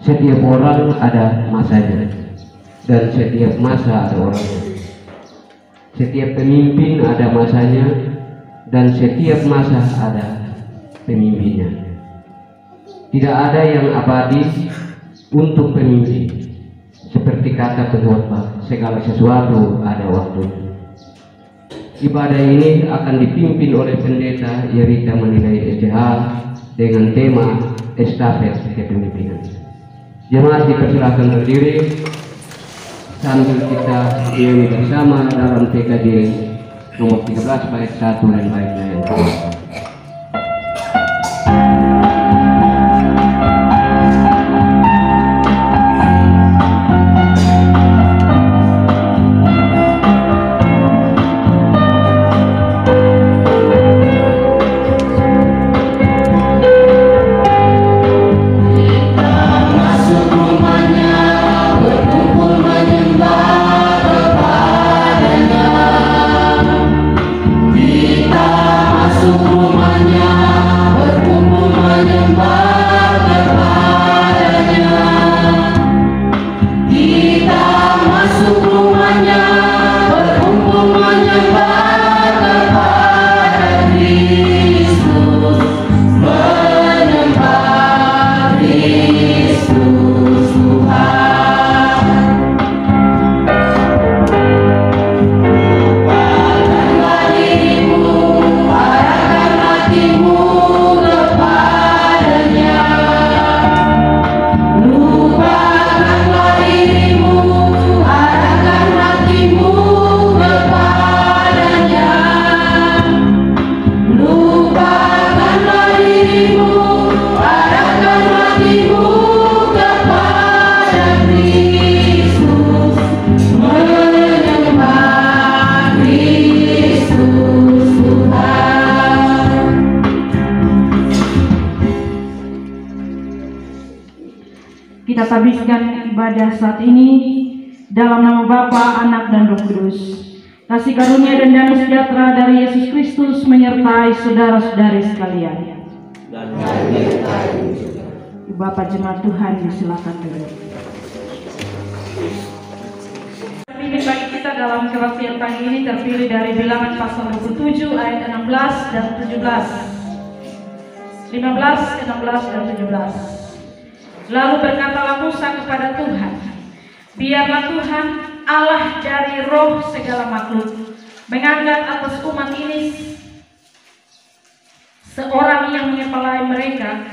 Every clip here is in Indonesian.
Setiap orang ada masanya, dan setiap masa ada orangnya. Setiap pemimpin ada masanya, dan setiap masa ada pemimpinnya. Tidak ada yang abadi untuk pemimpin. Seperti kata pengkhotbah, segala sesuatu ada waktunya. Ibadah ini akan dipimpin oleh pendeta Yerika Menilai SCH dengan tema estafet kepemimpinan. Jemaat dipersilakan berdiri sambil kita nyanyi bersama dalam PKJ nomor 13 bait 1 dan baitnya yang kedua. Kita habiskan ibadah saat ini dalam nama Bapa, Anak, dan Roh Kudus. Kasih karunia dan damai sejahtera dari Yesus Kristus menyertai saudara-saudari sekalian. Bapak jemaat Tuhan, silakan duduk. Pimpin bagi kita dalam kebaktian pagi ini terpilih dari Bilangan pasal 27 ayat 16 dan 17. 15, 16, dan 17. Lalu berkatalah Musa kepada Tuhan, biarlah Tuhan Allah dari roh segala makhluk mengangkat atas umat ini seorang yang menyepelai mereka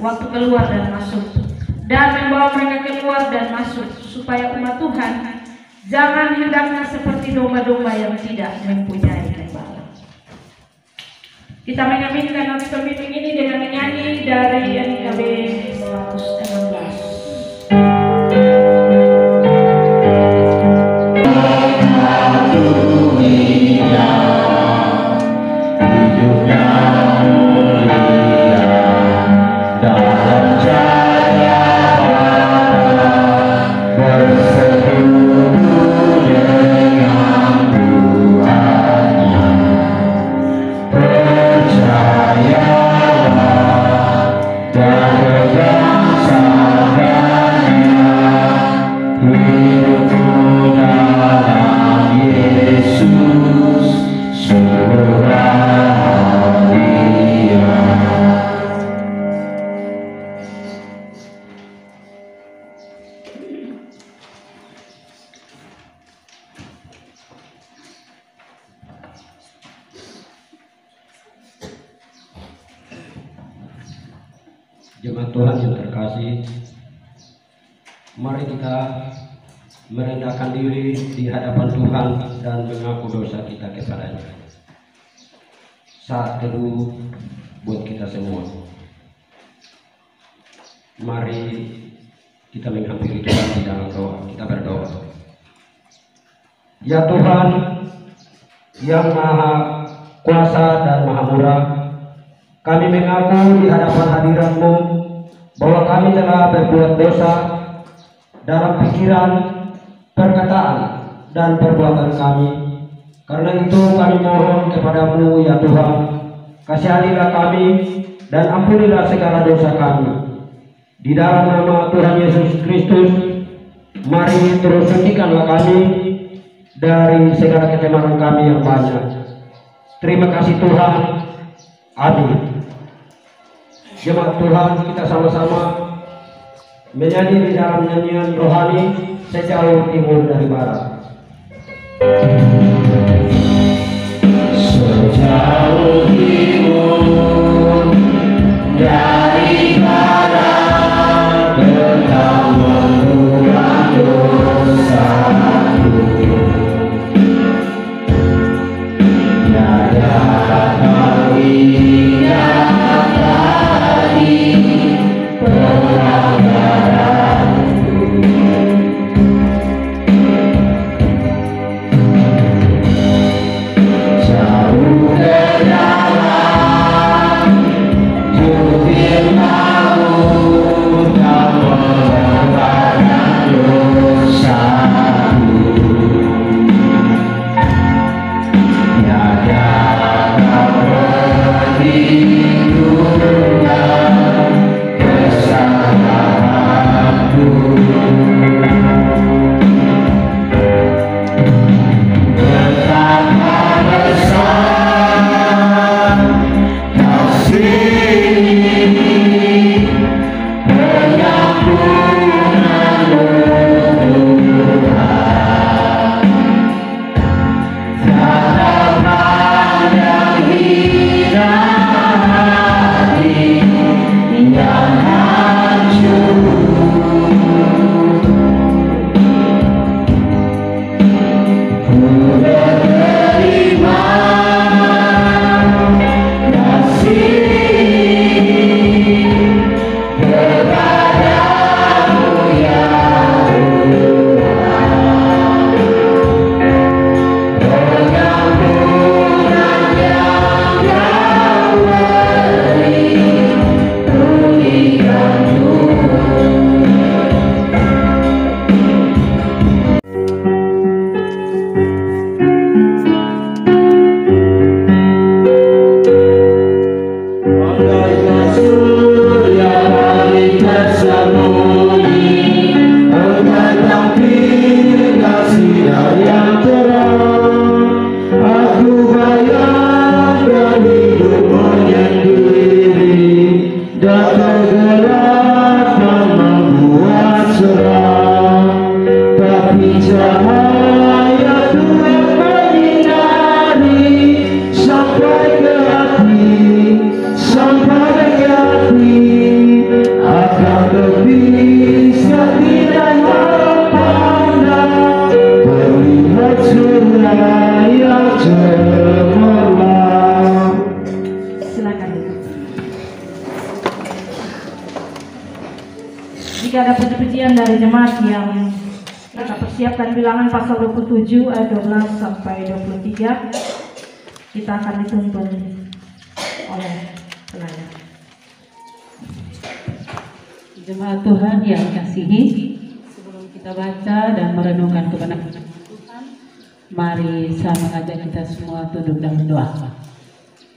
waktu keluar dan masuk, dan membawa mereka keluar dan masuk, supaya umat Tuhan jangan hendaknya seperti domba-domba yang tidak mempunyai gembala. Kita mengaminkan nanti pemimpin ini dengan menyanyi dari NKB 116. Jemaat Tuhan yang terkasih, mari kita merendahkan diri di hadapan Tuhan dan mengaku dosa kita kepadanya. Saat teduh buat kita semua. Mari kita menghampiri Tuhan di dalam doa. Kita berdoa. Ya Tuhan, yang Maha Kuasa dan Maha Murah, kami mengaku di hadapan hadirat-Mu bahwa kami telah berbuat dosa dalam pikiran, perkataan, dan perbuatan kami. Karena itu kami mohon kepada-Mu ya Tuhan, kasihanilah kami dan ampunilah segala dosa kami. Di dalam nama Tuhan Yesus Kristus, mari terus sucikanlah kami dari segala kecemaran kami yang banyak. Terima kasih Tuhan. Amin. Jemaat Tuhan, kita sama-sama menyanyi di dalam nyanyian rohani Sejauh Timur dari Barat. Sejauh timur dari barat, Engkau mengurang dosaku. Tiada kau ingat lagi pelanggaranku. Jauh ke dalam jubir maut, Kau mengorbankan dosaku. Tiada kau perlindungan kesalahanku. Betapa besar kasih pengampunan Tuhan. Tiada pandang hina hati yang hancur. Ku menerima kasih kepadamu ya Tuhan. Pengampunan yang Kau beri, pulihkan Tuhan. Bagaikan surya paling tersembunyi, Engkau tampil sinar yang terang. Aku bayangkan hidup menyendiri, dan tergelap dan membuat seram. Tapi cahaya Tuhan menyinari sampai ke hati, sampai ke hati. Akan bisa tidak memandang, melihat surya yang cemerlang. Silakan duduk. Jika ada puji-pujian dari jemaat yang kita persiapkan bilangan pasal 27 ayat 12 sampai 23, kita akan dituntun oleh pelayan. Jemaat Tuhan yang dikasihi, sebelum kita baca dan merenungkan kebenaran Tuhan, mari saya mengajak kita semua tunduk dan berdoa.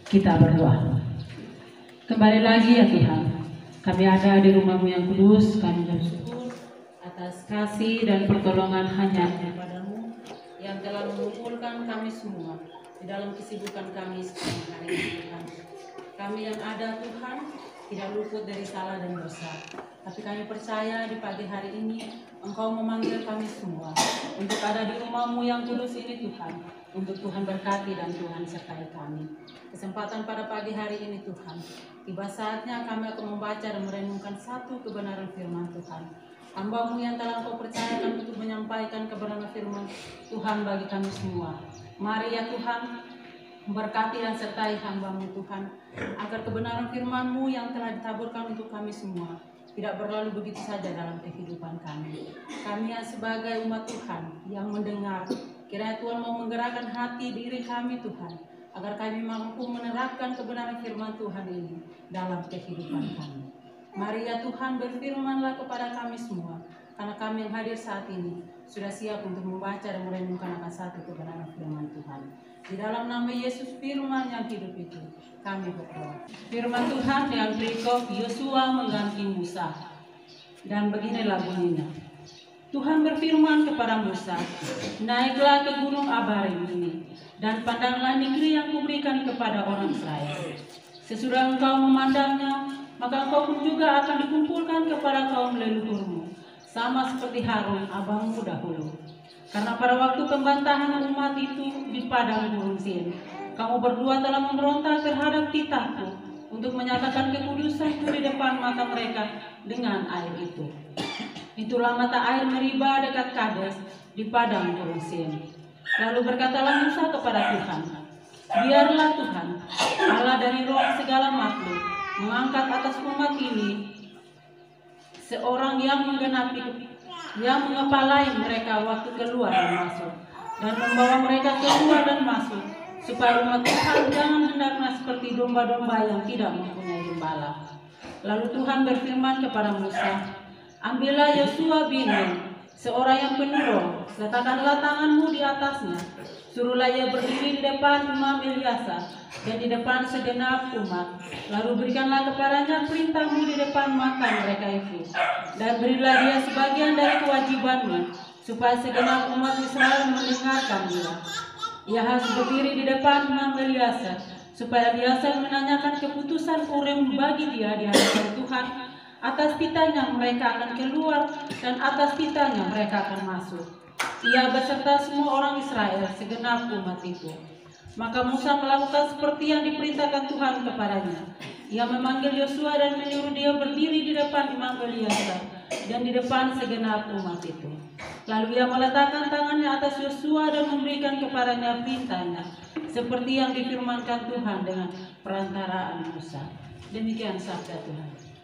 Kita berdoa. Kembali lagi ya Tuhan, kami ada di rumah-Mu yang kudus. Kami bersyukur atas kasih dan pertolongan hanya daripada-Mu yang telah mengumpulkan kami semua di dalam kesibukan kami sepanjang hari ini Tuhan. Kami yang ada Tuhan tidak luput dari salah dan dosa, tapi kami percaya di pagi hari ini Engkau memanggil kami semua untuk ada di rumah-Mu yang kudus ini Tuhan, untuk Tuhan berkati dan Tuhan sertai kami. Kesempatan pada pagi hari ini Tuhan, tiba saatnya kami akan membaca dan merenungkan satu kebenaran firman Tuhan. Hamba-Mu yang telah Engkau percayakan untuk menyampaikan kebenaran firman Tuhan bagi kami semua. Mari ya Tuhan, berkati dan sertai hamba-Mu Tuhan, agar kebenaran firman-Mu yang telah ditaburkan untuk kami semua tidak berlalu begitu saja dalam kehidupan kami. Kami yang sebagai umat Tuhan yang mendengar, kiranya Tuhan mau menggerakkan hati diri kami Tuhan, agar kami mampu menerapkan kebenaran firman Tuhan ini dalam kehidupan kami. Mari ya Tuhan, berfirmanlah kepada kami semua, karena kami yang hadir saat ini sudah siap untuk membaca dan merenungkan akan satu kebenaran firman Tuhan. Di dalam nama Yesus firman yang hidup itu, kami berdoa. Firman Tuhan yang berikut, Yosua mengganti Musa. Dan beginilah bunyinya. Tuhan berfirman kepada Musa, naiklah ke gunung Abarim ini, dan pandanglah negeri yang kuberikan kepada orang Israel. Sesudah engkau memandangnya, maka engkau pun juga akan dikumpulkan kepada kaum leluhurmu, sama seperti Harun abangmu dahulu. Karena pada waktu pembantahan umat itu di padang gurun Sin, kamu berdua telah memberontak terhadap titahku untuk menyatakan kekudusanku di depan mata mereka dengan air itu. Itulah mata air Meriba dekat Kades di padang gurun Sin. Lalu berkatalah Musa kepada Tuhan, biarlah Tuhan, Allah dari roh segala makhluk, mengangkat atas umat ini seorang yang mengepalai mereka waktu keluar dan masuk, dan membawa mereka keluar dan masuk, supaya umat Tuhan jangan hendaknya seperti domba-domba yang tidak mempunyai gembala. Lalu Tuhan berfirman kepada Musa, ambillah Yosua bin Nun, seorang yang penurun, letakkanlah tanganmu di atasnya, suruhlah ia berdiri di depan Imam Eliasa dan di depan segenap umat. Lalu berikanlah kepadanya perintahmu di depan mata mereka itu, dan berilah dia sebagian dari kewajibanmu, supaya segenap umat Israel mendengarkan dia. Ia harus berdiri di depan Imam Eliasa, supaya Eliasa menanyakan keputusan Urim bagi dia di hadapan Tuhan. Atas titanya mereka akan keluar, dan atas titanya mereka akan masuk. Ia beserta semua orang Israel, segenap umat itu. Maka Musa melakukan seperti yang diperintahkan Tuhan kepadanya. Ia memanggil Yosua dan menyuruh dia berdiri di depan Imam Eliasa dan di depan segenap umat itu. Lalu ia meletakkan tangannya atas Yosua dan memberikan kepadanya perintahnya, seperti yang difirmankan Tuhan dengan perantaraan Musa. Demikian sabda Tuhan.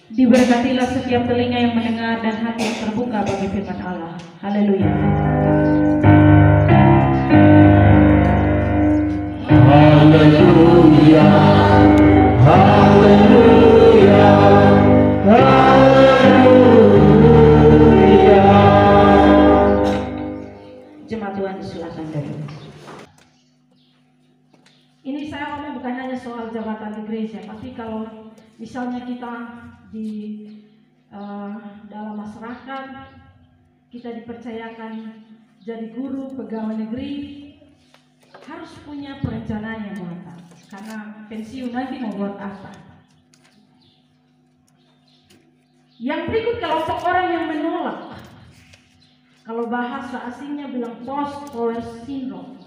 Diberkatilah setiap telinga yang mendengar dan hati yang terbuka bagi firman Allah. Haleluya. Haleluya. Haleluya. Haleluya. Jemaat Tuhan silakan dulu. Ini saya ngomong bukan hanya soal jabatan di gereja, tapi kalau misalnya kita di dalam masyarakat, kita dipercayakan jadi guru, pegawai negeri, harus punya perencanaan yang matang, karena pensiun nanti mau buat apa. Yang berikut kelompok orang yang menolak, kalau bahasa asingnya bilang post power syndrome.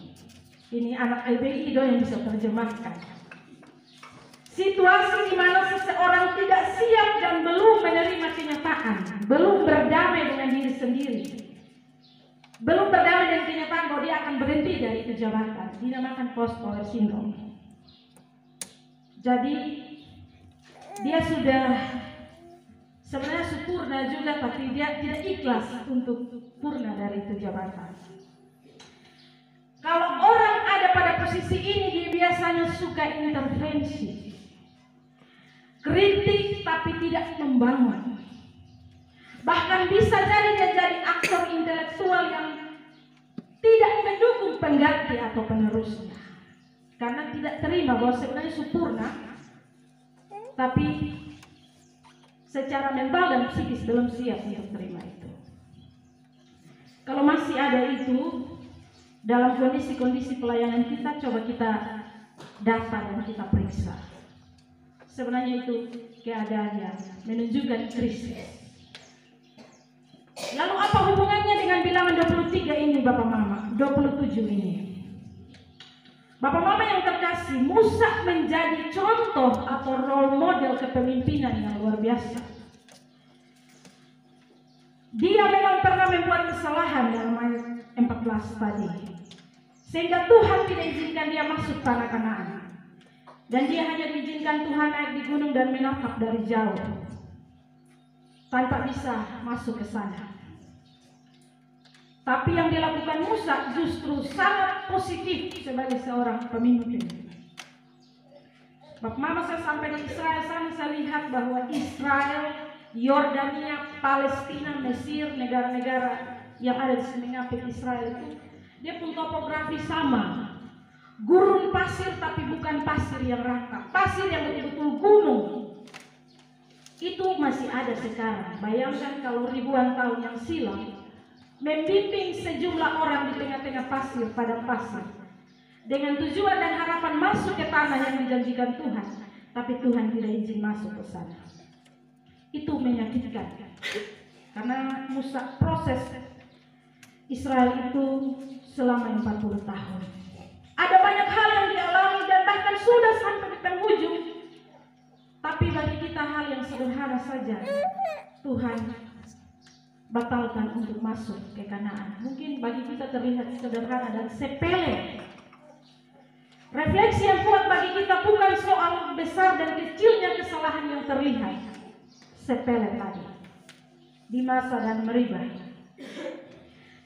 Ini anak LBI yang bisa terjemahkan. Situasi di mana seseorang tidak siap dan belum menerima kenyataan, belum berdamai dengan diri sendiri, belum berdamai dengan kenyataan bahwa dia akan berhenti dari itu jabatan, dinamakan post power syndrome. Jadi dia sudah sebenarnya sempurna juga, tapi dia tidak ikhlas untuk purna dari itu jabatan. Kalau orang ada pada posisi ini, dia biasanya suka intervensi, kritik tapi tidak membangun. Bahkan bisa jadi dia jadi aktor intelektual yang tidak mendukung pengganti atau penerusnya, karena tidak terima bahwa sebenarnya sempurna, tapi secara mental dan psikis belum siap untuk terima itu. Kalau masih ada itu dalam kondisi-kondisi pelayanan kita, coba kita data dan kita periksa. Sebenarnya itu keadaannya menunjukkan krisis. Lalu apa hubungannya dengan bilangan 23 ini Bapak Mama? 27 ini. Bapak Mama yang terkasih, Musa menjadi contoh atau role model kepemimpinan yang luar biasa. Dia memang pernah membuat kesalahan dalam ayat 14 tadi, sehingga Tuhan tidak izinkan dia masuk tanah Kanaan. Dan dia hanya diizinkan Tuhan naik di gunung dan menatap dari jauh, tanpa bisa masuk ke sana. Tapi yang dilakukan Musa justru sangat positif sebagai seorang pemimpin. Bapak Mama, saya sampai di Israel sana, saya lihat bahwa Israel, Yordania, Palestina, Mesir, negara-negara yang ada di semenanjung Israel itu, dia pun topografi sama. Gurun pasir, tapi bukan pasir yang rata, pasir yang betul-betul gunung. Itu masih ada sekarang. Bayangkan kalau ribuan tahun yang silam membimbing sejumlah orang di tengah-tengah pasir, padang pasir, dengan tujuan dan harapan masuk ke tanah yang dijanjikan Tuhan, tapi Tuhan tidak izin masuk ke sana. Itu menyakitkan, karena proses Israel itu selama 40 tahun. Ada banyak hal yang dialami dan bahkan sudah sampai di penghujung. Tapi bagi kita hal yang sederhana saja, Tuhan batalkan untuk masuk ke Kanaan. Mungkin bagi kita terlihat sederhana dan sepele. Refleksi yang kuat bagi kita bukan soal besar dan kecilnya kesalahan yang terlihat, sepele tadi, di masa dan Meribah,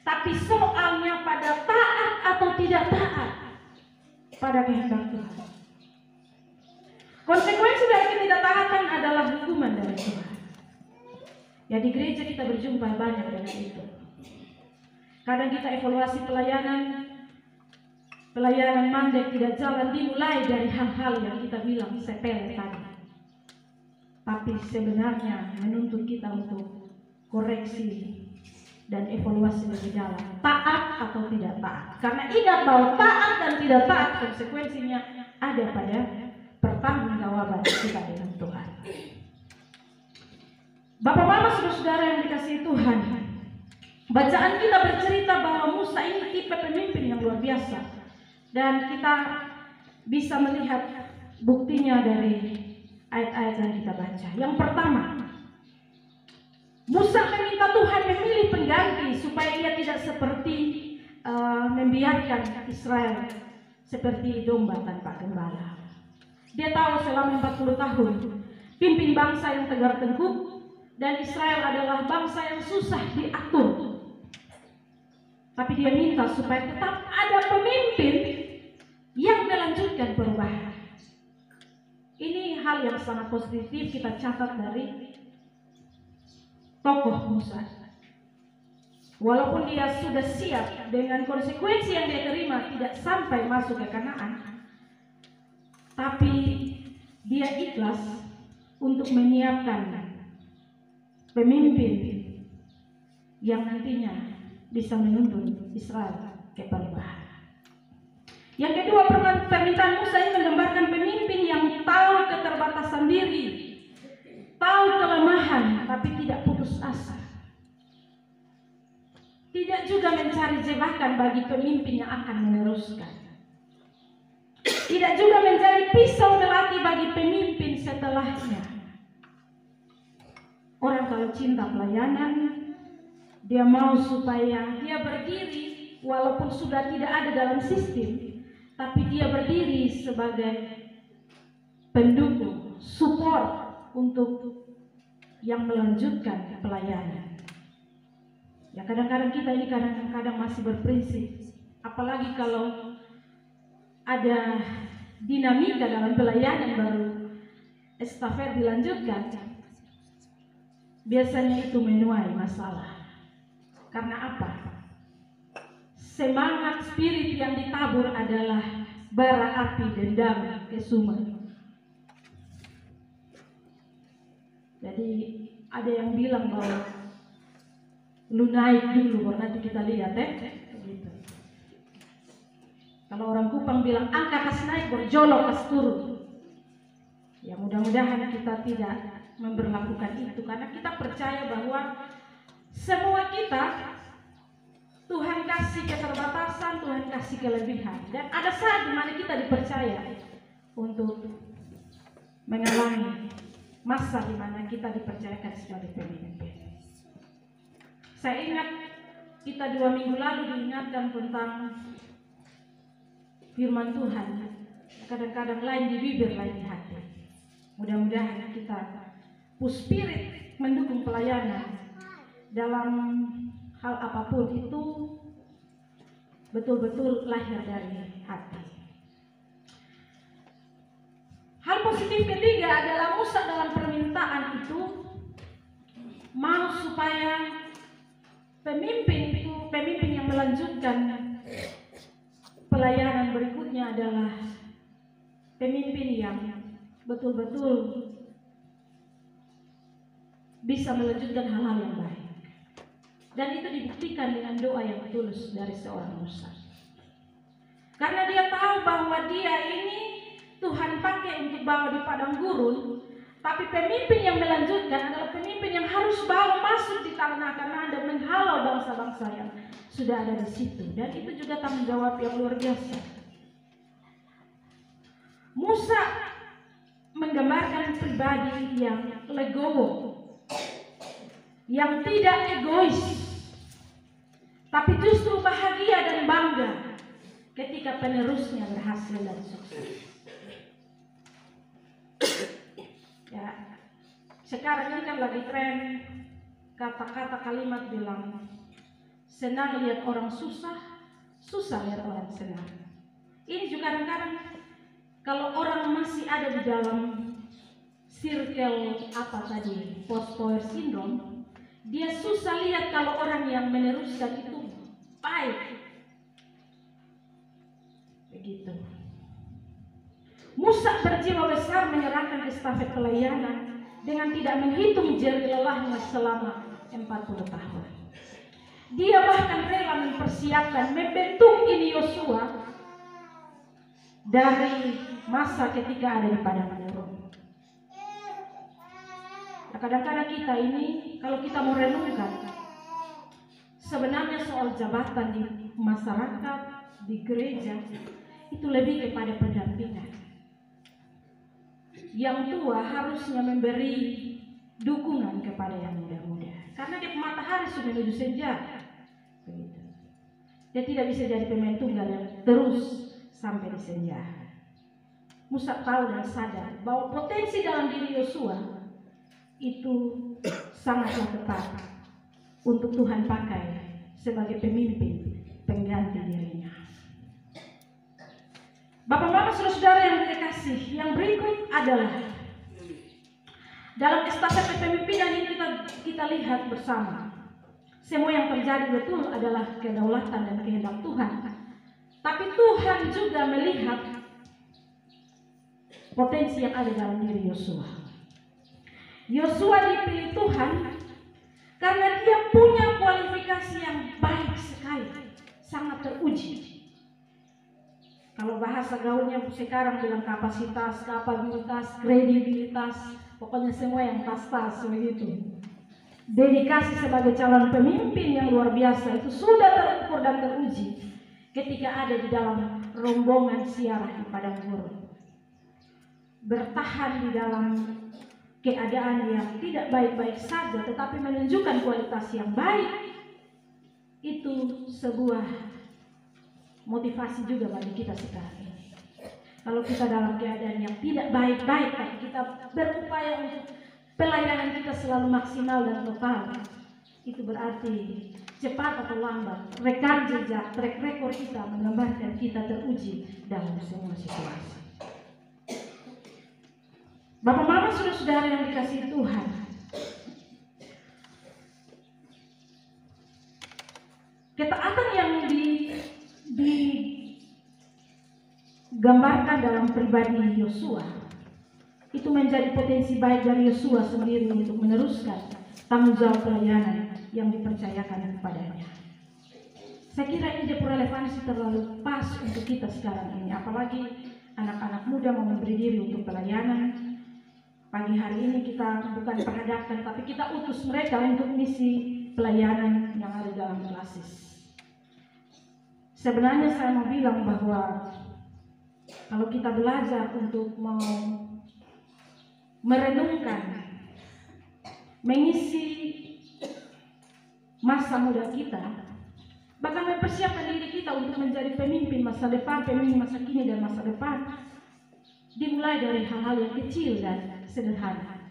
tapi soalnya pada taat atau tidak taat pada kehendak Tuhan. Konsekuensi dari ketidaktaatan adalah hukuman dari Tuhan. Ya, di gereja kita berjumpa banyak dengan itu. Kadang kita evaluasi pelayanan mandek tidak jalan dimulai dari hal-hal yang kita bilang sepele tadi, tapi sebenarnya menuntut kita untuk koreksi dan evaluasi lebih dalam, taat atau tidak taat. Karena ingat bahwa taat dan tidak taat konsekuensinya ada pada pertanggungjawaban kita dengan Tuhan. Bapak Mama, saudara-saudara yang dikasihi Tuhan, bacaan kita bercerita bahwa Musa ini tipe pemimpin yang luar biasa, dan kita bisa melihat buktinya dari ayat-ayat yang kita baca. Yang pertama, Musa meminta Tuhan memilih pengganti supaya ia tidak seperti membiarkan Israel seperti domba tanpa gembala. Dia tahu selama 40 tahun pimpin bangsa yang tegar tengkuk, dan Israel adalah bangsa yang susah diatur. Tapi dia minta supaya tetap ada pemimpin yang melanjutkan perubahan. Ini hal yang sangat positif kita catat dari tokoh Musa. Walaupun dia sudah siap dengan konsekuensi yang dia terima tidak sampai masuk ke Kanaan, tapi dia ikhlas untuk menyiapkan pemimpin yang nantinya bisa menuntun Israel ke perubahan. Yang kedua, permintaan Musa ini menggambarkan pemimpin yang tahu keterbatasan diri, tahu kelemahan, tapi tidak putus asa. Tidak juga mencari jebakan bagi pemimpin yang akan meneruskan. Tidak juga menjadi pisau melati bagi pemimpin setelahnya. Orang kalau cinta pelayanan, dia mau supaya dia berdiri walaupun sudah tidak ada dalam sistem, tapi dia berdiri sebagai pendukung, support untuk yang melanjutkan pelayanan. Ya, kadang-kadang kita ini kadang-kadang masih berprinsip, apalagi kalau ada dinamika dalam pelayanan baru estafet dilanjutkan, biasanya itu menuai masalah. Karena apa? Semangat spirit yang ditabur adalah bara api dendam kesumat. Jadi ada yang bilang bahwa lu naik dulu baru nanti kita lihat gitu. Kalau orang Kupang bilang angka kas naik berjolok kas turun. Ya, mudah-mudahan kita tidak memberlakukan itu, karena kita percaya bahwa semua kita Tuhan kasih keterbatasan, Tuhan kasih kelebihan, dan ada saat dimana kita dipercaya untuk mengalami masa dimana kita dipercayakan sebagai pemimpin. Saya ingat kita 2 minggu lalu diingatkan tentang firman Tuhan, kadang-kadang lain di bibir, lain di hati. Mudah-mudahan kita push spirit mendukung pelayanan dalam hal apapun itu betul-betul lahir dari hati. Hal positif ketiga adalah Musa dalam permintaan itu mau supaya pemimpin yang melanjutkan pelayanan berikutnya adalah pemimpin yang betul-betul bisa melanjutkan hal-hal yang baik. Dan itu dibuktikan dengan doa yang tulus dari seorang Musa. Karena dia tahu bahwa dia ini Tuhan pakai untuk bawa di padang gurun, tapi pemimpin yang melanjutkan adalah pemimpin yang harus bawa masuk di tanah Kanaan dan menghalau bangsa-bangsa yang sudah ada di situ. Dan itu juga tanggung jawab yang luar biasa. Musa menggambarkan pribadi yang legowo, yang tidak egois, tapi justru bahagia dan bangga ketika penerusnya berhasil dan sukses. Ya, sekarang ini kan lagi tren kata-kata kalimat bilang senang lihat orang susah, susah lihat orang senang. Ini juga kadang-kadang kalau orang masih ada di dalam circle apa tadi, post-power syndrome, dia susah lihat kalau orang yang meneruskan itu baik. Begitu. Musa berjiwa besar menyerahkan estafet pelayanan dengan tidak menghitung jeri lelahnya selama 40 tahun. Dia bahkan rela mempersiapkan, membentuk ini Yosua dari masa ketika ada di padang gurun. Nah, kadang-kadang kita ini kalau kita mau renungkan, sebenarnya soal jabatan di masyarakat, di gereja itu lebih kepada pendampingan. Yang tua harusnya memberi dukungan kepada yang muda-muda, karena dia matahari sudah menuju senja. Begitu. Dia tidak bisa jadi pemain tunggal yang terus sampai di senja. Musa tahu dan sadar bahwa potensi dalam diri Yosua itu sangatlah tepat untuk Tuhan pakai sebagai pemimpin pengganti dirinya. Bapak-bapak, saudara-saudara yang dikasihi, yang berikut adalah dalam estafet kepemimpinan ini kita lihat bersama. Semua yang terjadi betul adalah kedaulatan dan kehendak Tuhan. Tapi Tuhan juga melihat potensi yang ada dalam diri Yosua. Yosua dipilih Tuhan karena dia punya kualifikasi yang baik sekali, sangat teruji. Kalau bahasa gaulnya sekarang bilang kapasitas, kapabilitas, kredibilitas, pokoknya semua yang tas-tas begitu. Dedikasi sebagai calon pemimpin yang luar biasa itu sudah terukur dan teruji ketika ada di dalam rombongan ziarah di padang gurun. Bertahan di dalam keadaan yang tidak baik-baik saja, tetapi menunjukkan kualitas yang baik, itu sebuah motivasi juga bagi kita sekarang ini. Kalau kita dalam keadaan yang tidak baik-baik, tapi kita berupaya untuk pelayanan kita selalu maksimal dan total, itu berarti cepat atau lambat rekam jejak, track record kita menggambarkan kita teruji dalam semua situasi. Bapak-bapak, saudara-saudara yang dikasihi Tuhan, ketaatan yang digambarkan dalam pribadi Yosua itu menjadi potensi baik dari Yosua sendiri untuk meneruskan tanggung jawab pelayanan yang dipercayakan kepadanya. Saya kira ini relevansi terlalu pas untuk kita sekarang ini, apalagi anak-anak muda mau memberi diri untuk pelayanan. Pagi hari ini kita bukan perhadapkan, tapi kita utus mereka untuk misi pelayanan yang ada dalam klasis. Sebenarnya saya mau bilang bahwa kalau kita belajar untuk mau merenungkan, mengisi masa muda kita, bahkan mempersiapkan diri kita untuk menjadi pemimpin masa depan, pemimpin masa kini dan masa depan, dimulai dari hal-hal yang kecil dan sederhana.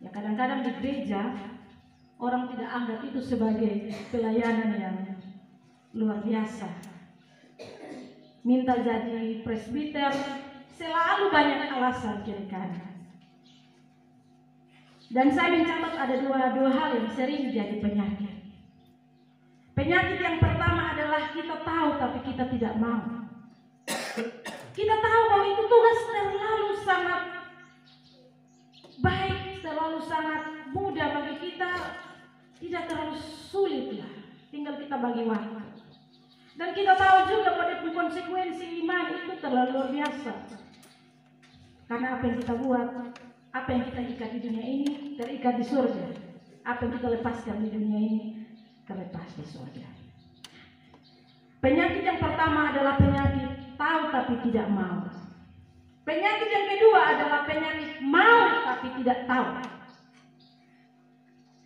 Ya, kadang-kadang di gereja orang tidak anggap itu sebagai pelayanan yang luar biasa. Minta jadi presbiter selalu banyak alasan kiri kanan. Dan saya mencatat ada dua hal yang sering jadi penyakit. Penyakit yang pertama adalah kita tahu tapi kita tidak mau. Kita tahu bahwa itu tugas terlalu sangat baik, terlalu sangat tidak terlalu sulit lah, tinggal kita bagi waktu. Dan kita tahu juga pada konsekuensi iman itu terlalu luar biasa. Karena apa yang kita buat, apa yang kita ikat di dunia ini terikat di surga. Apa yang kita lepaskan di dunia ini terlepas di surga. Penyakit yang pertama adalah penyakit tahu tapi tidak mau. Penyakit yang kedua adalah penyakit mau tapi tidak tahu.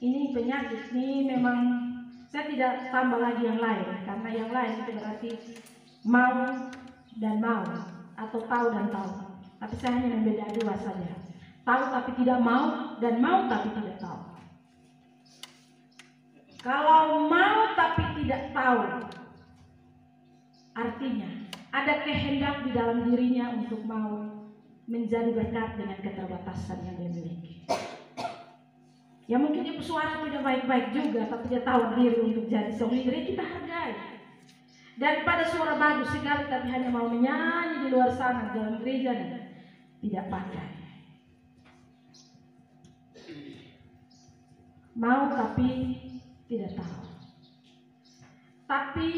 Ini penyakit ini memang saya tidak tambah lagi yang lain, karena yang lain itu berarti mau dan mau atau tahu dan tahu. Tapi saya hanya membeda dua saja. Tahu tapi tidak mau dan mau tapi tidak tahu. Kalau mau tapi tidak tahu, artinya ada kehendak di dalam dirinya untuk mau menjadi berkat dengan keterbatasan yang dia miliki. Ya mungkin dia suara tidak baik-baik juga, tapi dia tahu diri untuk jadi seorang leader, kita hargai. Daripada suara bagus sekali tapi hanya mau menyanyi di luar sana dalam gereja dan tidak pakai. Mau tapi tidak tahu. Tapi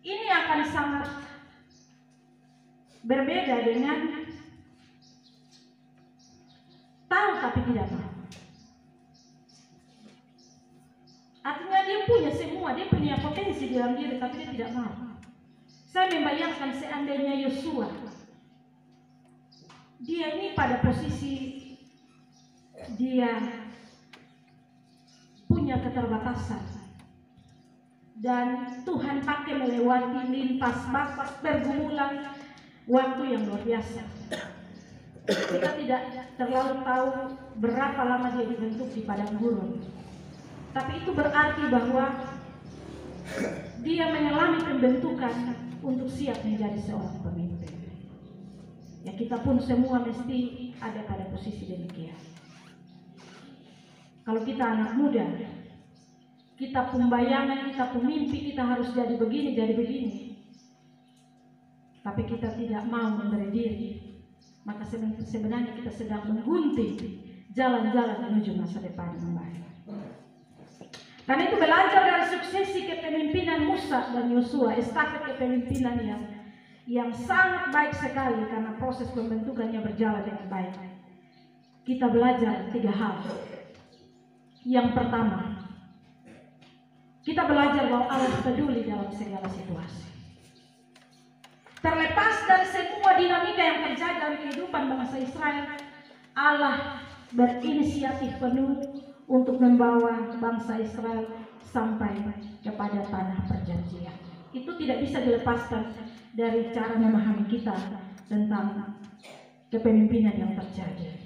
ini akan sangat berbeda dengan tahu tapi tidak mau. Artinya dia punya semua, dia punya potensi di dalam diri tapi dia tidak mau. Saya membayangkan seandainya Yosua, dia ini pada posisi dia punya keterbatasan dan Tuhan pakai melewati lintas batas pergumulan waktu yang luar biasa. Kita tidak terlalu tahu berapa lama dia dibentuk di padang gurun, tapi itu berarti bahwa dia mengalami pembentukan untuk siap menjadi seorang pemimpin. Ya kita pun semua mesti ada pada posisi demikian. Kalau kita anak muda, kita pun bayangan, kita pun mimpi, kita harus jadi begini, jadi begini. Tapi kita tidak mau memberi diri, maka sebenarnya kita sedang menggunting jalan-jalan menuju masa depan yang baik. Karena itu belajar dari suksesi kepemimpinan Musa dan Yosua, estafet kepemimpinan yang sangat baik sekali karena proses pembentukannya berjalan dengan baik. Kita belajar 3 hal. Yang pertama, kita belajar bahwa Allah peduli dalam segala situasi. Terlepas dari semua dinamika yang terjadi dalam kehidupan bangsa Israel, Allah berinisiatif penuh untuk membawa bangsa Israel sampai kepada tanah perjanjian. Itu tidak bisa dilepaskan dari cara memahami kita tentang kepemimpinan yang terjadi.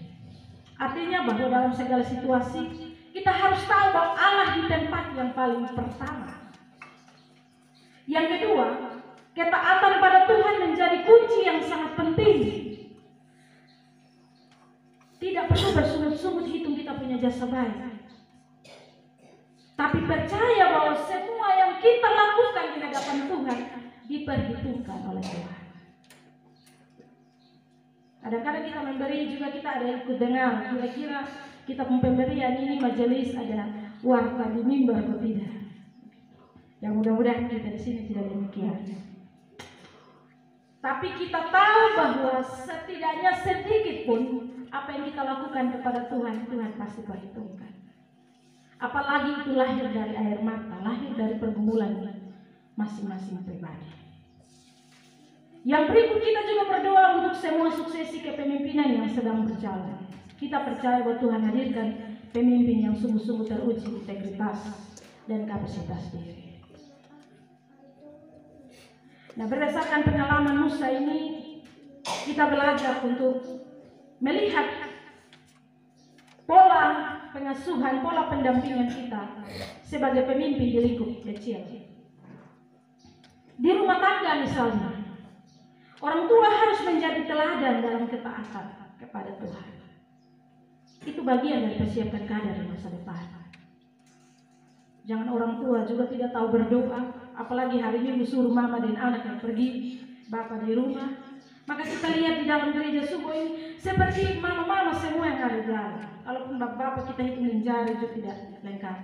Artinya bahwa dalam segala situasi kita harus tahu bahwa Allah di tempat yang paling pertama. Yang kedua, ketaatan pada Tuhan menjadi kunci yang sangat penting. Tidak perlu bersungut-sungut hitung kita punya jasa baik, tapi percaya bahwa semua yang kita lakukan di hadapan Tuhan diperhitungkan oleh Tuhan. Kadang-kadang kita memberi juga kita ada ikut dengar, kira-kira kita pemberian ini majelis ada warta di mimbar atau tidak. Yang mudah-mudahan kita di sini tidak demikian. Tapi kita tahu bahwa setidaknya sedikit pun apa yang kita lakukan kepada Tuhan, Tuhan pasti perhitungkan. Apalagi itu lahir dari air mata, lahir dari pergumulan masing-masing pribadi. Yang berikut kita juga berdoa untuk semua suksesi kepemimpinan yang sedang berjalan. Kita percaya bahwa Tuhan hadirkan pemimpin yang sungguh-sungguh teruji integritas dan kapasitas diri. Nah, berdasarkan pengalaman Musa ini, kita belajar untuk melihat pola pengasuhan, pola pendampingan kita sebagai pemimpin di lingkup kecil. Di rumah tangga misalnya, orang tua harus menjadi teladan dalam ketaatan kepada Tuhan. Itu bagian dari persiapkan kader di masa depan. Jangan orang tua juga tidak tahu berdoa, apalagi hari Minggu suruh mama dan anak yang pergi, bapak di rumah. Maka kita lihat di dalam gereja subuh ini seperti mama-mama semua yang ada di dalam. Kalaupun bapak kita hitung jari juga tidak lengkap.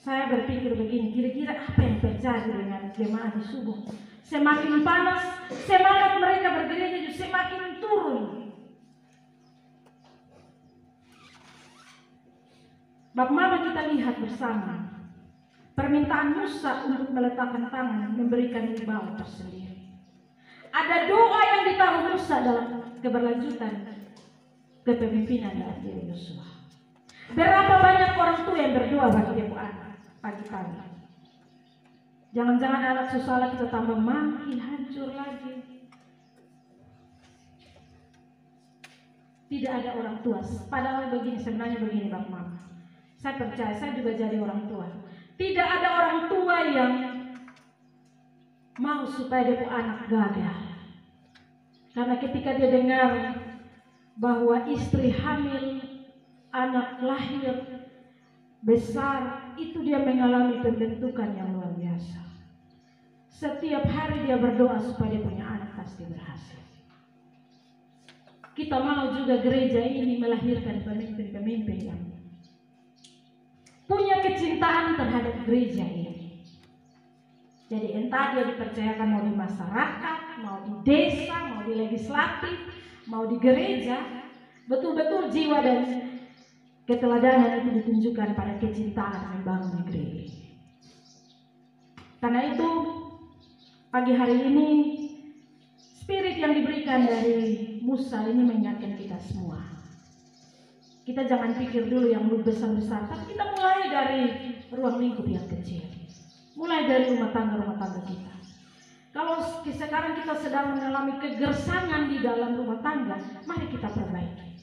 Saya berpikir begini, kira-kira apa yang terjadi dengan jemaah di subuh? Semakin panas, semangat mereka bergereja justru semakin turun. Bab Mama kita lihat bersama permintaan Musa untuk meletakkan tangan memberikan wibawa tersendiri. Ada doa yang ditaruh Musa dalam keberlanjutan kepemimpinan dalam diri Yosua. Berapa banyak orang tua yang berdoa bagi ibu anak pagi-pagi. Jangan-jangan anak susah kita tambah makin hancur lagi. Tidak ada orang tua. Padahal begini, sebenarnya begini Bang Mama. Saya percaya, saya juga jadi orang tua. Tidak ada orang tua yang mau supaya dia anak gagal. Karena ketika dia dengar bahwa istri hamil, anak lahir, besar, itu dia mengalami pembentukan yang luar biasa. Setiap hari dia berdoa supaya dia punya anak pasti berhasil. Kita mau juga gereja ini melahirkan pemimpin-pemimpin yang punya kecintaan terhadap gereja ini. Jadi entah dia dipercayakan mau di masyarakat, mau di desa, mau di legislatif, mau di gereja, betul-betul jiwa dan keteladanan itu ditunjukkan pada kecintaan membangun negeri ini. Karena itu pagi hari ini spirit yang diberikan dari Musa ini mengingatkan kita semua. Kita jangan pikir dulu yang besar-besar, tapi kita mulai dari ruang lingkup yang kecil. Mulai dari rumah tangga kita. Kalau sekarang kita sedang mengalami kegersangan di dalam rumah tangga, mari kita perbaiki.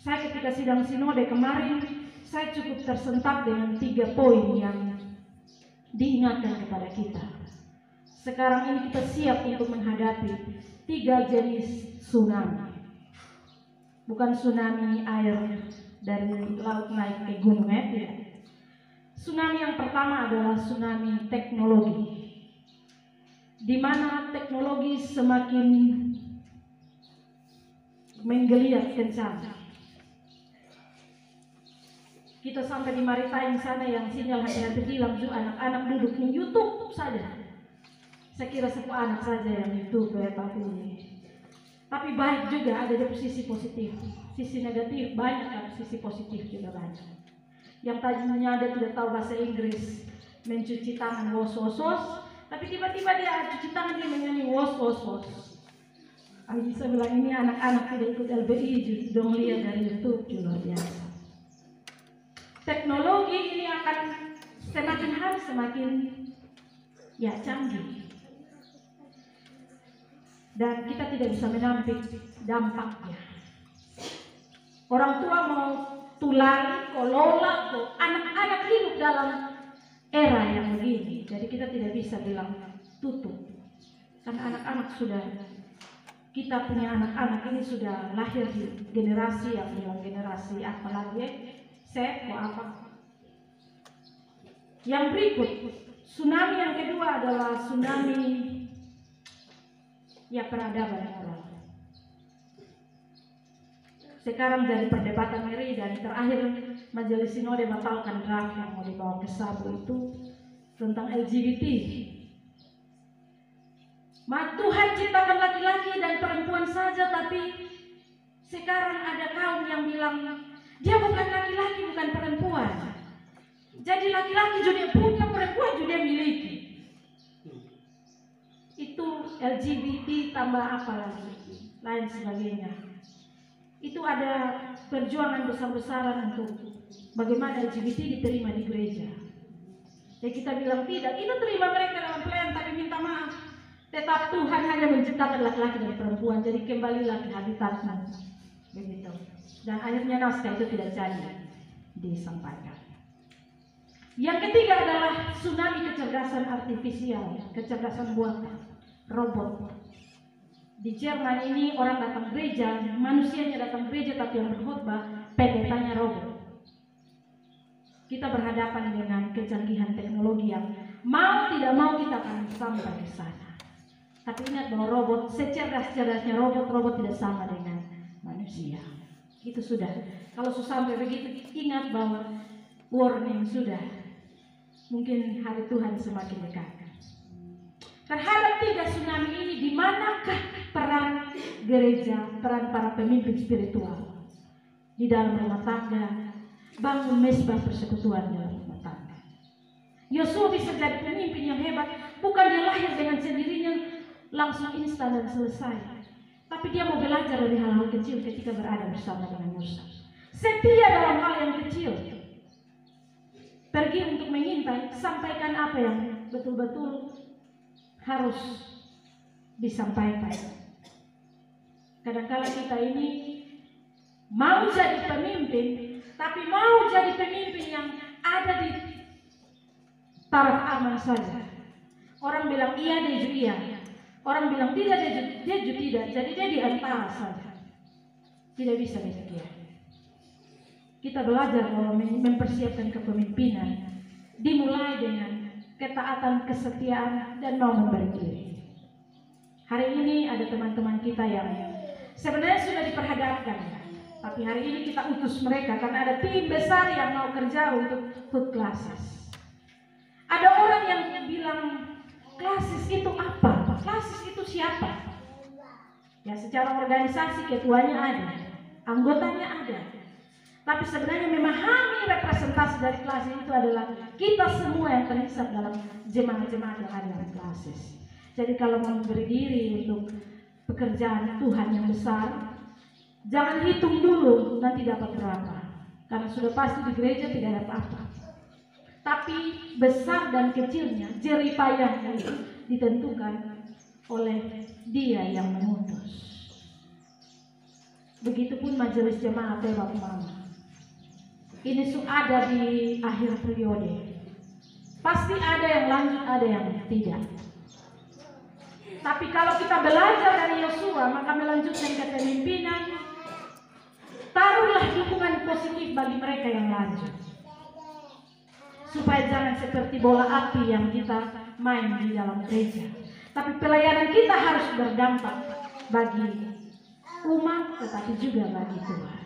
Saya ketika sidang sinode kemarin, saya cukup tersentak dengan 3 poin yang diingatkan kepada kita. Sekarang ini kita siap untuk menghadapi 3 jenis tsunami. Bukan tsunami air dari laut naik ke gunung ya. Tsunami yang pertama adalah tsunami teknologi, di mana teknologi semakin menggeliat kencang. Kita sampai di Maritime sana yang sinyal hati-hati hilang, anak-anak duduk di YouTube saja. Saya kira semua anak saja yang YouTube ya, tapi baik juga, ada di sisi positif, sisi negatif banyak, tapi sisi positif juga banyak. Yang tadinya ada tidak tahu bahasa Inggris, mencuci tangan was, tapi tiba-tiba dia cuci tangan dia menyanyi was. Aku bisa bilang ini anak-anak tidak ikut LBI dong, lihat dari YouTube juga biasa. Teknologi ini akan semakin hari semakin canggih. Dan kita tidak bisa menampik dampaknya. Orang tua mau tulari, kelola, anak-anak hidup dalam era yang begini. Jadi kita tidak bisa bilang tutup. Karena anak-anak sudah, kita punya anak-anak ini sudah lahir di generasi yang bilang generasi apalagi apa. Yang berikut, tsunami yang kedua adalah tsunami peradaban orang. Sekarang jadi perdebatan ngeri, dan terakhir Majelis Sinode batalkan draft yang mau dibawa ke Sabu itu tentang LGBT. Tuhan ciptakan laki-laki dan perempuan saja, tapi sekarang ada kaum yang bilang dia bukan laki-laki, bukan perempuan. Jadi laki-laki juga punya, perempuan juga miliki. Itu LGBT tambah apa lagi, lain sebagainya. Itu ada perjuangan besar-besaran untuk bagaimana LGBT diterima di gereja. Jadi kita bilang tidak, kita terima mereka dalam pelayan, tapi minta maaf. Tetap Tuhan hanya menciptakan laki-laki dan perempuan, jadi kembalilah ke habitatnya. Begitu. Dan akhirnya naskah itu tidak jadi disampaikan. Yang ketiga adalah tsunami kecerdasan artifisial, kecerdasan buatan, robot. Di Jerman ini orang datang gereja, manusianya datang gereja, tapi yang berkhotbah pendetanya robot. Kita berhadapan dengan kecanggihan teknologi yang mau tidak mau kita akan sampai ke sana. Tapi ingat bahwa robot, secerdas-cerdasnya robot tidak sama dengan manusia. Itu sudah. Kalau sudah sampai begitu, ingat bahwa warning sudah. Mungkin hari Tuhan semakin dekat. Terhadap 3 tsunami ini, di manakah peran gereja, peran para pemimpin spiritual di dalam rumah tangga, bangun mesbah persekutuan dalam rumah tangga? Yosua bisa jadi pemimpin yang hebat, bukan dia lahir dengan sendirinya langsung instan dan selesai, tapi dia mau belajar dari hal-hal kecil ketika berada bersama dengan Musa. Setia dalam hal yang kecil, pergi untuk mengintai, sampaikan apa yang betul-betul harus disampaikan. Kadang-kala kita ini mau jadi pemimpin, tapi mau jadi pemimpin yang ada di taraf aman saja. Orang bilang iya, dia juga iya. Orang bilang tidak, dia juga tidak. Jadi dia di antara saja. Tidak bisa demikian. Kita belajar bahwa mempersiapkan kepemimpinan dimulai dengan ketaatan, kesetiaan, dan mau memberi diri. Hari ini ada teman-teman kita yang sebenarnya sudah diperhadapkan, tapi hari ini kita utus mereka karena ada tim besar yang mau kerja untuk food classes. Ada orang yang bilang, classes itu apa? Classes itu siapa? Ya, secara organisasi ketuanya ada, anggotanya ada. Tapi sebenarnya memahami representasi dari kelas itu adalah kita semua yang terhisap dalam jemaat-jemaat yang ada dalam kelas. Jadi kalau mau beri diri untuk pekerjaan Tuhan yang besar, jangan hitung dulu nanti dapat berapa, karena sudah pasti di gereja tidak ada apa-apa. Tapi besar dan kecilnya, jeripayahnya itu ditentukan oleh Dia yang mengutus. Begitupun majelis jemaat Bapak Mama. Ini ada di akhir periode. Pasti ada yang lanjut, ada yang tidak. Tapi kalau kita belajar dari Yosua, maka melanjutkan kepemimpinan, taruhlah dukungan positif bagi mereka yang lanjut. Supaya jangan seperti bola api yang kita main di dalam gereja. Tapi pelayanan kita harus berdampak bagi umat, tetapi juga bagi Tuhan.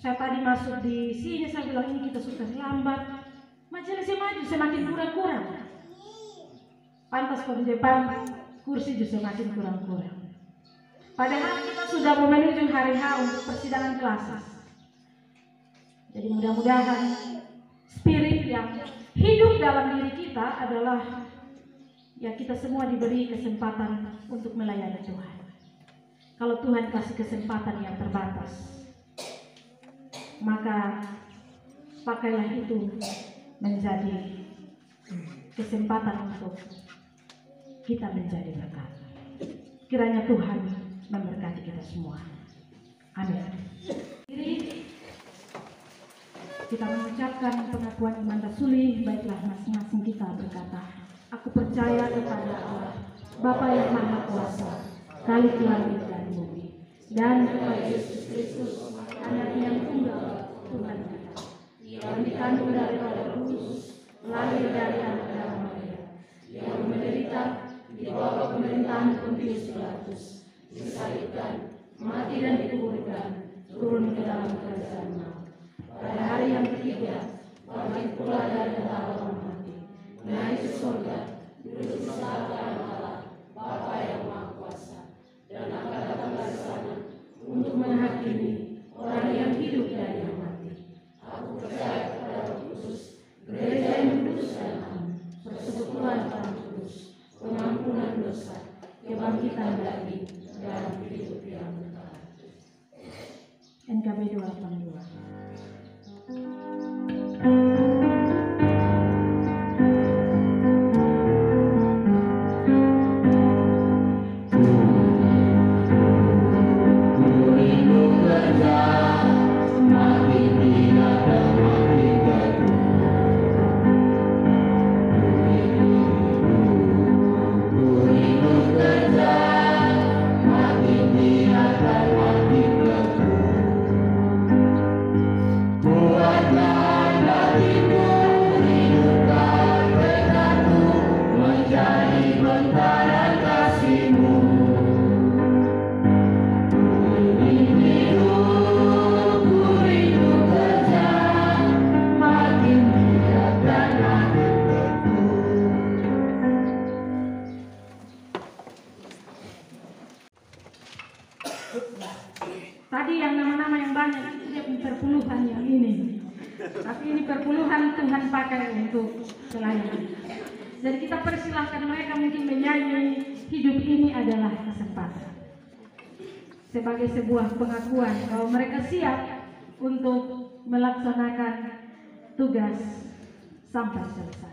Saya tadi masuk di sini, saya bilang ini kita sudah terlambat. Majelisnya maju semakin kurang-kurang. Pantas kalau di depan kursi juga semakin kurang-kurang. Padahal kita sudah mau menuju hari H untuk persidangan kelas. Jadi mudah-mudahan spirit yang hidup dalam diri kita adalah ya kita semua diberi kesempatan untuk melayani Tuhan. Kalau Tuhan kasih kesempatan yang terbatas, maka pakailah itu menjadi kesempatan untuk kita menjadi berkat. Kiranya Tuhan memberkati kita semua. Amin. Jadi kita mengucapkan pengakuan iman rasuli, baiklah masing-masing kita berkata, aku percaya kepada Allah, Bapa yang Maha Kuasa, Khalik langit dan bumi, dan kepada Yesus Kristus, Anak yang tunggal Tuhan kita, yang dikandung daripada Kudus, lahir dari anak Maria, yang menderita di bawah pemerintahan Pontius Pilatus, disalibkan, mati dan dikuburkan, turun ke dalam kerajaan maut. Pada hari yang ketiga, bangkit pula dari antara orang mati, naik ke surga, duduk di sebelah kanan Allah, Bapa yang Maha Kuasa, dan akan datang dari sana untuk menghakimi orang yang hidup dan yang mati. Aku percaya kepada Roh Kudus, gereja yang kudus dan aman, persekutuan orang kudus, pengampunan dosa, kebangkitan daging, dan hidup yang kekal. NKB 282. Tadi yang nama-nama yang banyak itu dia perpuluhan yang ini. Tapi ini perpuluhan Tuhan pakai untuk pelayanan. Jadi kita persilahkan mereka mungkin menyanyi hidup ini adalah kesempatan. Sebagai sebuah pengakuan bahwa mereka siap untuk melaksanakan tugas sampai selesai.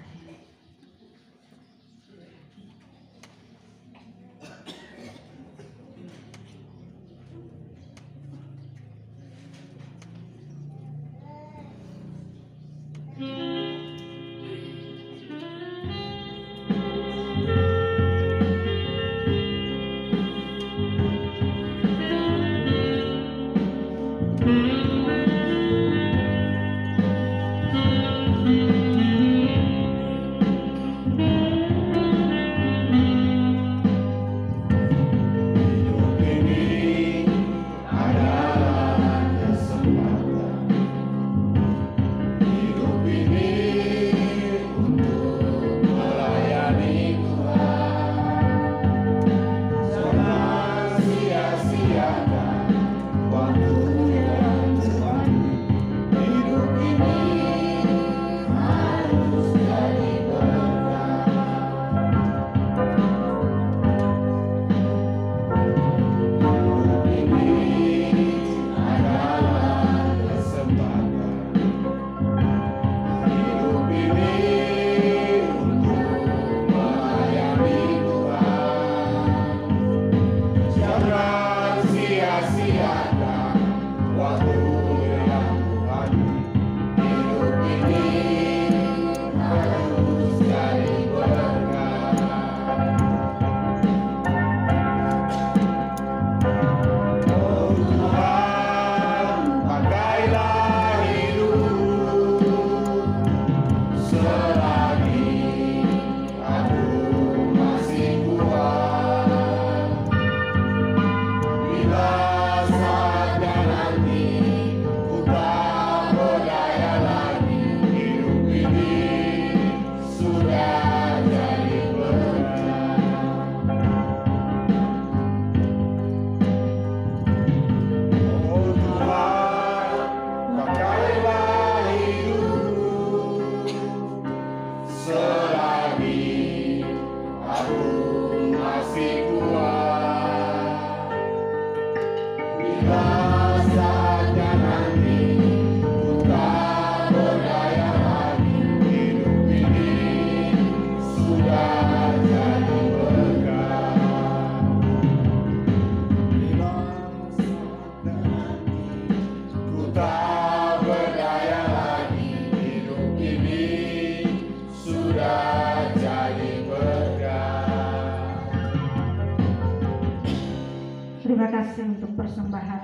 Terima kasih untuk persembahan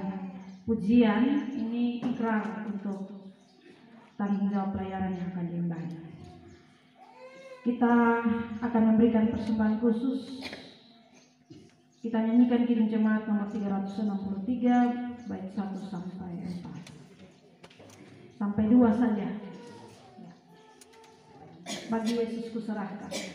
pujian. Ini ikrar untuk tanggung jawab pelayanan yang akan diemban. Kita akan memberikan persembahan khusus. Kita nyanyikan Kidung Jemaat nomor 363 bait 1 sampai 4. Sampai 2 saja. Bagi Yesus kuserahkan.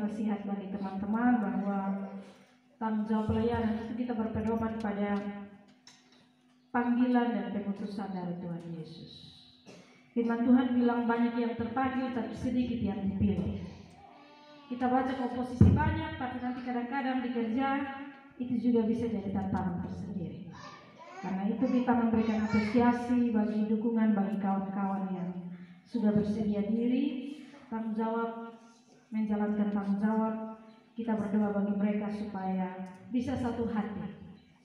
nasihat bagi teman-teman bahwa tanggung jawab pelayanan itu kita berpedoman pada panggilan dan pengutusan dari Tuhan Yesus. Firman Tuhan bilang banyak yang terpanggil tapi sedikit yang dipilih. Kita baca komposisi banyak tapi nanti kadang-kadang di kerja itu juga bisa jadi tantangan tersendiri. Karena itu kita memberikan apresiasi bagi dukungan bagi kawan-kawan yang sudah bersedia diri tanggung jawab, menjalankan tanggung jawab. Kita berdoa bagi mereka supaya bisa satu hati.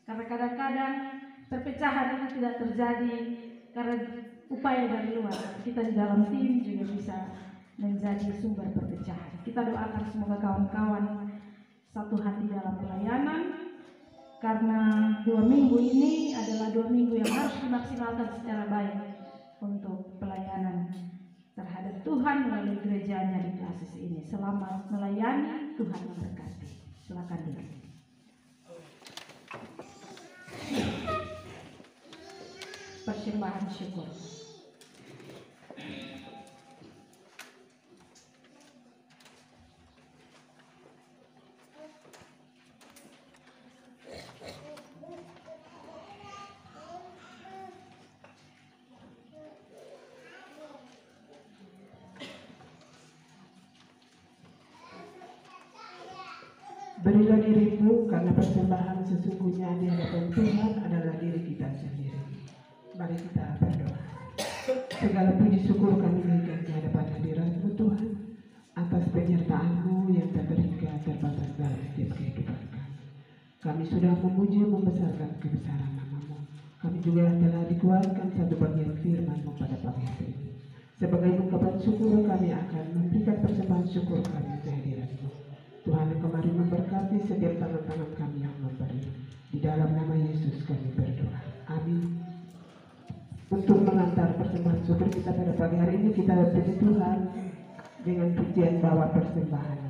Karena kadang-kadang perpecahan itu tidak terjadi karena upaya dari luar. Kita di dalam tim juga bisa menjadi sumber perpecahan. Kita doakan semoga kawan-kawan satu hati dalam pelayanan, karena 2 minggu ini adalah 2 minggu yang harus dimaksimalkan secara baik untuk pelayanan terhadap Tuhan melalui gerejanya di Klasis ini. Selamat melayani, Tuhan memberkati. Silakan dulu. Persembahan syukur. Berilah dirimu, karena persembahan sesungguhnya di hadapan Tuhan adalah diri kita sendiri. Mari kita berdoa. Segala puji syukur kami berikan di hadapan hadirat-Mu Tuhan, atas penyertaan-Mu yang tak terhingga terbatas dalam setiap kehidupan kami. Kami sudah memuji membesarkan kebesaran nama-Mu. Kami juga telah dikuatkan satu bagian firman-Mu pada pagi hari ini. Sebagai ungkapan syukur kami akan memberikan persembahan syukur kami ke hadirat-Mu. Tuhan kemari memberkati setiap tangan-tangan kami yang memberi. Di dalam nama Yesus kami berdoa. Amin. Untuk mengantar persembahan syukur kita pada pagi hari ini, kita puji Tuhan dengan pujian bawa persembahan.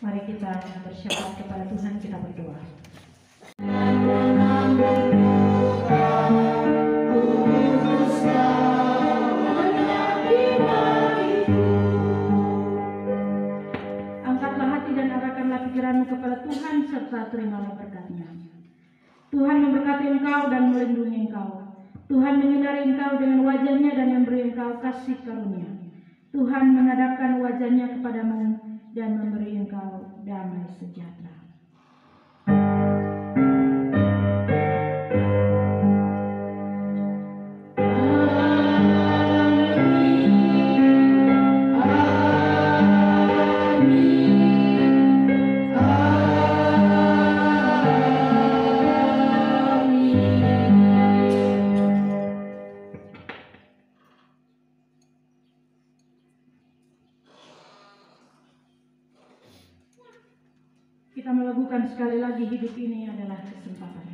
Mari kita bersyukur kepada Tuhan, kita berdoa. Angkatlah hati dan arahkanlah pikiranmu kepada Tuhan serta terimalah berkat-Nya. Tuhan memberkati engkau dan melindungi engkau. Tuhan menyinari engkau dengan wajah-Nya dan memberi engkau kasih karunia. Tuhan menghadapkan wajah-Nya kepadamu dan memberi engkau damai sejahtera. Kita melakukan sekali lagi, hidup ini adalah kesempatan.